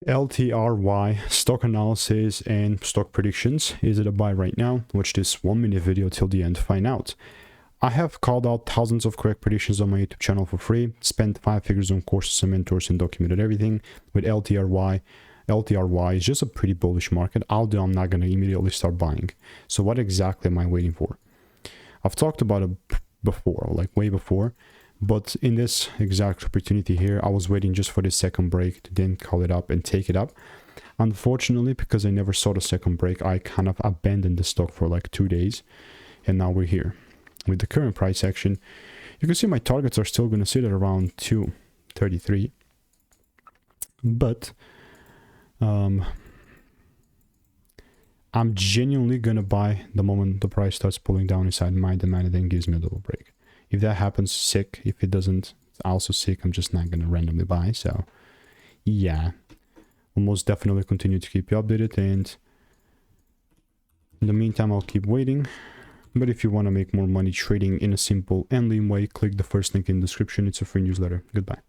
LTRY, stock analysis and stock predictions. Is it a buy right now? Watch this 1-minute video till the end to find out. I have called out thousands of correct predictions on my YouTube channel for free, spent 5 figures on courses and mentors and documented everything with LTRY. LTRY is just a pretty bullish market, although I'm not going to immediately start buying. So what exactly am I waiting for? I've talked about it before, like way before, but in this exact opportunity here, I was waiting just for the second break to then call it up and take it up. Unfortunately, because I never saw the second break, I kind of abandoned the stock for like 2 days, and now we're here. With the current price action, you can see my targets are still going to sit at around 233, but I'm genuinely going to buy the moment the price starts pulling down inside my demand and then gives me a double break. If that happens, sick. If it doesn't, also sick. I'm just not going to randomly buy. So yeah, we'll most definitely continue to keep you updated, and in the meantime I'll keep waiting. But if you want to make more money trading in a simple and lean way, click the first link in the description. It's a free newsletter. Goodbye.